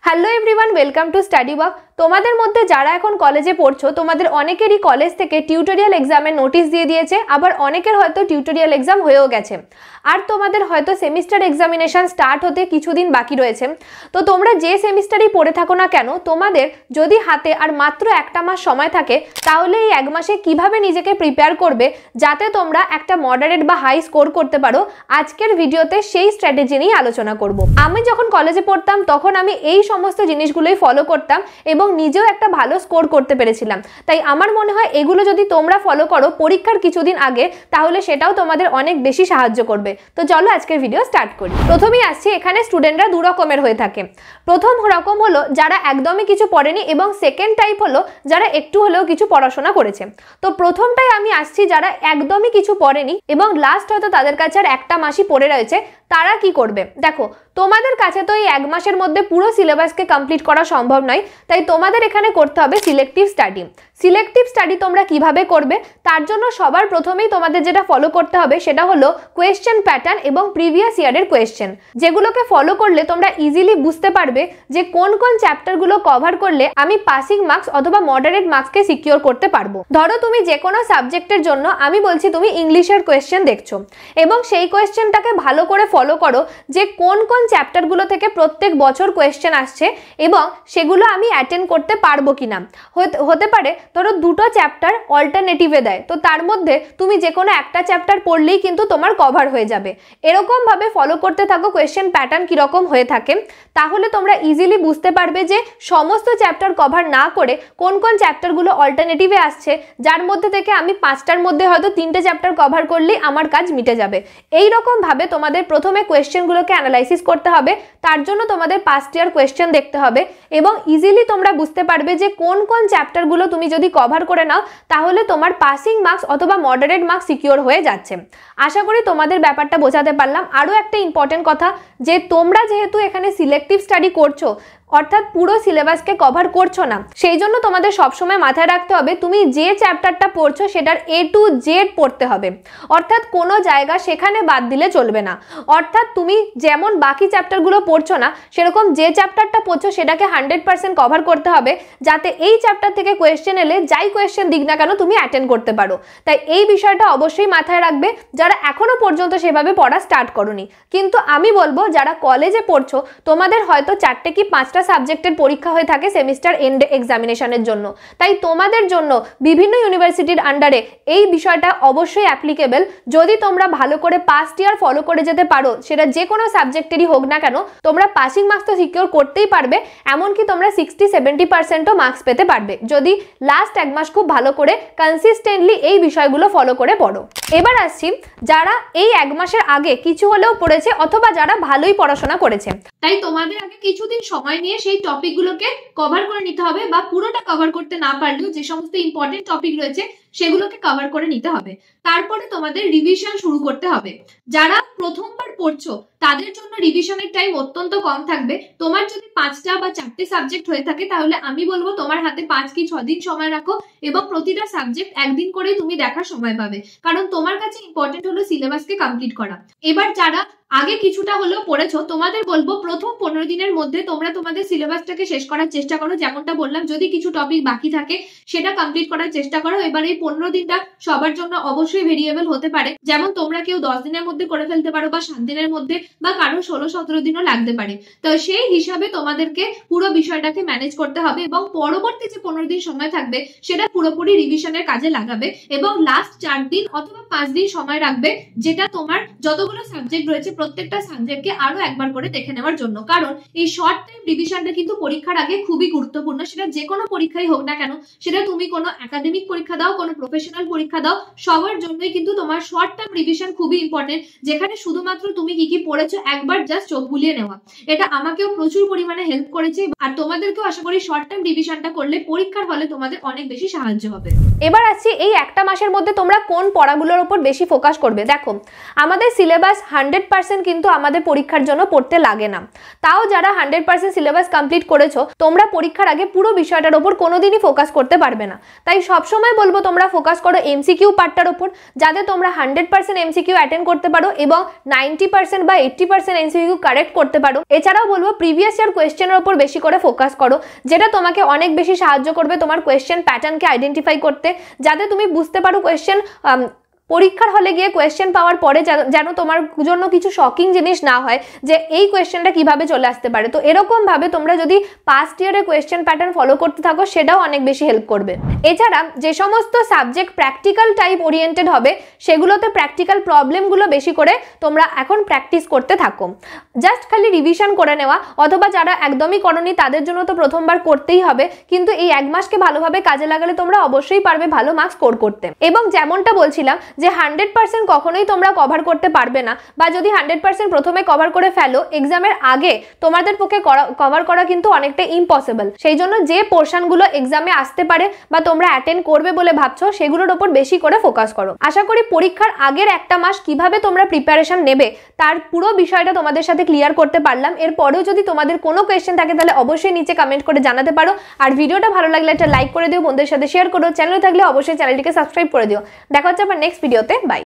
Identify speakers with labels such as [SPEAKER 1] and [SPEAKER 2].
[SPEAKER 1] Hello everyone, welcome to study walk. তোমাদের মধ্যে যারা এখন কলেজে পড়ছো তোমাদের অনেকেরই কলেজ থেকে টিউটোরিয়াল এক্সামের নোটিশ দিয়ে দিয়েছে, আবার অনেকের হয়তো টিউটোরিয়াল এক্সাম হয়েও গেছে, আর তোমাদের হয়তো সেমিস্টার এক্সামিনেশন স্টার্ট হতে কিছুদিন বাকি রয়েছে। তো তোমরা যে সেমিস্টারই পড়ে থাকো না কেন, তোমাদের যদি হাতে আর মাত্র একটা মাস সময় থাকে তাহলে এই এক মাসে কিভাবে নিজেকে প্রিপেয়ার করবে যাতে তোমরা একটা মডারেট বা হাই স্কোর করতে পারো, আজকের ভিডিওতে সেই স্ট্র্যাটেজি নিয়ে আলোচনা করব। আমি যখন কলেজে পড়তাম তখন আমি এই সমস্ত জিনিসগুলোই ফলো করতাম এবং নিজেও একটা ভালো স্কোর করতে পেরেছিলাম। তাই আমার মনে হয় এগুলো যদি তোমরা ফলো করো পরীক্ষার কিছুদিন আগে তাহলে সেটাও তোমাদের অনেক বেশি সাহায্য করবে। তো চলো আজকের ভিডিও স্টার্ট করি। প্রথমেই আসছি, এখানে স্টুডেন্টরা দু রকমের হয়ে থাকে। প্রথম রকম হলো যারা একদমই কিছু পড়েনি, এবং সেকেন্ড টাইপ হলো যারা একটু হলেও কিছু পড়াশোনা করেছে। তো প্রথমটাই আমি আসছি, যারা একদমই কিছু পড়েনি এবং লাস্ট হয়তো তাদের কাছে আর একটা মাসই পড়ে রয়েছে, তারা কি করবে? দেখো, তোমাদের কাছে তো এই এক মাসের মধ্যে পুরো সিলেবাসকে কমপ্লিট করা সম্ভব নয়, তাই তোমাদের এখানে করতে হবে সিলেক্টিভ স্টাডি। সিলেক্টিভ স্টাডি তোমরা কিভাবে করবে? তার জন্য সবার প্রথমেই তোমাদের যেটা ফলো করতে হবে সেটা হলো কোয়েশ্চেন প্যাটার্ন এবং প্রিভিয়াস ইয়ারের কোয়েশ্চেন, যেগুলোকে ফলো করলে তোমরা ইজিলি বুঝতে পারবে যে কোন কোন চ্যাপ্টারগুলো কভার করলে আমি পাসিং মার্কস অথবা মডারেট মার্কসকে সিকিউর করতে পারবো। ধরো তুমি যে কোনো সাবজেক্টের জন্য, আমি বলছি তুমি ইংলিশের কোয়েশ্চেন দেখছো এবং সেই কোয়েশ্চেনটাকে ভালো করে ফলো করো যে কোন কোন চ্যাপ্টারগুলো থেকে প্রত্যেক বছর কোয়েশ্চেন আসছে এবং সেগুলো আমি অ্যাটেন্ড করতে পারবো কিনা। হতে পারে ধরো দুটো চ্যাপ্টার অল্টারনেটিভে দেয়, তো তার মধ্যে তুমি যে কোনো একটা চ্যাপ্টার পড়লেই কিন্তু তোমার কভার হয়ে যাবে। এরকম ভাবে ফলো করতে থাকো কোয়েশ্চেন প্যাটার্ন কিরকম হয়ে থাকে, তাহলে তোমরা ইজিলি বুঝতে পারবে যে সমস্ত চ্যাপ্টার কভার না করে কোন কোন চ্যাপ্টারগুলো অল্টারনেটিভে আসছে, যার মধ্যে থেকে আমি পাঁচটার মধ্যে হয়তো তিনটে চ্যাপ্টার কভার করলেই আমার কাজ মিটে যাবে। এইরকম ভাবে তোমাদের প্রথমে কোয়েশ্চেনগুলোকে অ্যানালাইসিস করতে হবে। তার জন্য তোমাদের পাস্ট ইয়ার কোয়েশ্চেন দেখতে হবে এবং ইজিলি তোমরা বুঝতে পারবে যে কোন কোন চ্যাপ্টারগুলো তুমি যদি কভার করে নাও তাহলে তোমার পাসিং মার্কস অথবা মডারেট মার্কস সিকিউর হয়ে যাচ্ছে। আশা করি তোমাদের ব্যাপারটা বোঝাতে পারলাম। আরও একটা ইম্পর্টেন্ট কথা, যে তোমরা যেহেতু এখানে সিলেক্টিভ স্টাডি করছো, অর্থাৎ পুরো সিলেবাসকে কভার করছো না, সেই জন্য তোমাদের সবসময় মাথায় রাখতে হবে তুমি যে চ্যাপ্টারটা পড়ছো সেটার A to Z পড়তে হবে, অর্থাৎ কোনো জায়গা সেখানে বাদ দিলে চলবে না। অর্থাৎ তুমি যেমন বাকি চ্যাপ্টারগুলো পড়ছো না, সেরকম যে চ্যাপ্টারটা পড়ছো সেটাকে 100% কভার করতে হবে, যাতে এই চ্যাপ্টার থেকে কোয়েশ্চেন এলে যাই কোয়েশ্চেন দিক না কেন তুমি অ্যাটেন্ড করতে পারো। তাই এই বিষয়টা অবশ্যই মাথায় রাখবে যারা এখনো পর্যন্ত সেভাবে পড়া স্টার্ট করোনি। কিন্তু আমি বলবো যারা কলেজে পড়ছো, তোমাদের হয়তো 4টে কি 5টা সাবজেক্টের পরীক্ষা হয়ে থাকে সেমিস্টার এন্ড এক্সামিনেশনের জন্য, তাই তোমাদের জন্য বিভিন্ন ইউনিভার্সিটির আন্ডারে এই বিষয়টা অবশ্যই অ্যাপ্লিকেবল। যদি তোমরা ভালো করে পাস্ট ইয়ার ফলো করে যেতে পারো, সেটা যে কোনো সাবজেক্টেরই হোক না কেন, তোমরা পাসিং মার্কস তো সিকিউর করতেই পারবে, এমনকি তোমরা 60-70%ও মার্কস পেতে পারবে যদি লাস্ট এক মাস খুব ভালো করে কনসিস্টেন্টলি এই বিষয়গুলো ফলো করে পড়ো। এবার আসছি যারা এই এক মাসের আগে কিছু হলেও পড়েছে অথবা যারা ভালোই পড়াশোনা করেছে, তাই তোমাদের আগে কিছুদিন সময় নিয়ে সেই টপিকগুলোকে কভার করে নিতে হবে, বা পুরোটা কভার করতে না পারলেও যে সমস্ত ইম্পর্টেন্ট টপিক রয়েছে সেগুলোকে কভার করে নিতে হবে। তারপরে তোমাদের রিভিশন শুরু করতে হবে। যারা প্রথমবার পড়ছো তাদের জন্য রিভিশনের টাইম অত্যন্ত কম থাকবে। তোমার যদি 5টা বা 4টে সাবজেক্ট হয়ে থাকে তাহলে আমি বলবো তোমার হাতে 5 কি 6 দিন সময় রাখো এবং প্রতিটা সাবজেক্ট একদিন করে তুমি দেখার সময় পাবে, কারণ তোমার কাছে ইম্পর্টেন্ট হলো সিলেবাসকে কমপ্লিট করা। এবার যারা আগে কিছুটা হলেও পড়েছো, তোমাদের বলবো প্রথম 15 দিনের মধ্যে তোমরা তোমাদের সিলেবাসটাকে শেষ করার চেষ্টা করো। যেমনটা বললাম, যদি কিছু টপিক বাকি থাকে সেটা কমপ্লিট করার চেষ্টা করো। এবার এই 15 দিনটা সবার জন্য অবশ্যই ভেরিয়েবল হতে পারে, যেমন তোমরা কেউ 10 দিনের মধ্যে করে ফেলতে পারো বা 7 দিনের মধ্যে, বা কারো 16-17 দিনও লাগতে পারে। তো সেই হিসাবে তোমাদেরকে পুরো বিষয়টাকে ম্যানেজ করতে হবে এবং পরবর্তী যে 15 দিন সময় থাকবে সেটা পুরোপুরি রিভিশনের কাজে লাগাবে এবং লাস্ট 4 দিন অথবা 5 দিন সময় রাখবে, যেটা তোমার যতগুলো সাবজেক্ট রয়েছে প্রত্যেকটা সাবজেক্টকে আরো একবার করে দেখে নেওয়ার জন্য। কারণ এই শর্ট টাইম রিভিশনটা কিন্তু পরীক্ষার আগে খুবই গুরুত্বপূর্ণ। সেটা যে কোনো পরীক্ষাই হোক না কেন, সেটা তুমি কোনো একাডেমিক পরীক্ষা দাও, কোনো প্রফেশনাল পরীক্ষা দাও, সবার জন্যই কিন্তু তোমার শর্ট টার্ম রিভিশন খুবই ইম্পর্টেন্ট, যেখানে শুধুমাত্র তুমি কি কি পড়েছো একবার জাস্ট চোখ বুলিয়ে নেওয়া। এটা আমাকেও প্রচুর পরিমাণে হেল্প করেছে, আর তোমাদেরকেও আশা করি শর্ট টার্ম রিভিশনটা করলে পরীক্ষার হলে তোমাদের অনেক বেশি সাহায্য হবে। এবার আসছি এই একটা মাসের মধ্যে তোমরা কোন পড়াগুলোর উপর বেশি ফোকাস করবে। দেখো, আমাদের সিলেবাস 100% কিন্তু আমাদের পরীক্ষার জন্য পড়তে লাগে না। তাও যারা 100% সিলেবাস কমপ্লিট করেছো, তোমরা পরীক্ষার আগে পুরো বিষয়টার উপর কোনোদিনই ফোকাস করতে পারবে না। তাই সবসময় বলবো তোমরা তোমরা ফোকাস করো এমসিকিউ পার্টটার উপর, যাতে তোমরা 100% এমসিকিউ অ্যাটেন্ড করতে পারো এবং 90% বা 80% এমসিকিউ কারেক্ট করতে পারো। এছাড়াও বলবো প্রিভিয়াস ইয়ার কোয়েশ্চেনের উপর বেশি করে ফোকাস করো, যেটা তোমাকে অনেক বেশি সাহায্য করবে তোমার কোয়েশ্চেন প্যাটার্নকে আইডেন্টিফাই করতে, যাতে তুমি বুঝতে পারো কোয়েশ্চেন পরীক্ষার হলে গিয়ে কোয়েশ্চেন পাওয়ার পরে যেন তোমার জন্য কিছু শকিং জিনিস না হয় যে এই কোয়েশ্চেনটা কিভাবে চলে আসতে পারে। তো এরকম ভাবে তোমরা যদি পাস্ট ইয়ারের কোয়েশ্চেন প্যাটার্ন ফলো করতে থাকো সেটাও অনেক বেশি হেল্প করবে। এছাড়া যে সমস্ত সাবজেক্ট প্র্যাকটিক্যাল টাইপ ওরিয়েন্টেড হবে সেগুলোতে প্র্যাকটিক্যাল প্রবলেমগুলো বেশি করে তোমরা এখন প্র্যাকটিস করতে থাকো। জাস্ট খালি রিভিশন করে নেওয়া অথবা যারা একদমই করনি তাদের জন্য তো প্রথমবার করতেই হবে, কিন্তু এই 1 মাসকে ভালোভাবে কাজে লাগালে তোমরা অবশ্যই পারবে ভালো মার্কস স্কোর করতে। এবং যেমনটা বলছিলাম যে 100% কখনোই তোমরা কভার করতে পারবে না, বা যদি 100% প্রথমে কভার করে ফেলো এক্সামের আগে তোমাদের পক্ষে কভার করা কিন্তু অনেকটা ইম্পসিবল। সেই জন্য যে পোর্শনগুলো এক্সামে আসতে পারে বা তোমরা অ্যাটেন্ড করবে বলে ভাবছো সেগুলোর উপর বেশি করে ফোকাস করো। আশা করি পরীক্ষার আগের একটা মাস কিভাবে তোমরা প্রিপারেশন নেবে তার পুরো বিষয়টা তোমাদের সাথে ক্লিয়ার করতে পারলাম। এরপরেও যদি তোমাদের কোনো কোয়েশ্চেন থাকে তাহলে অবশ্যই নিচে কমেন্ট করে জানাতে পারো। আর ভিডিওটা ভালো লাগলে একটা লাইক করে দিও, বন্ধুদের সাথে শেয়ার করো, চ্যানেলে থাকলে অবশ্যই চ্যানেলটিকে সাবস্ক্রাইব করে দিও। দেখা হচ্ছে আবার নেক্সট ভিডিওতে, বাই।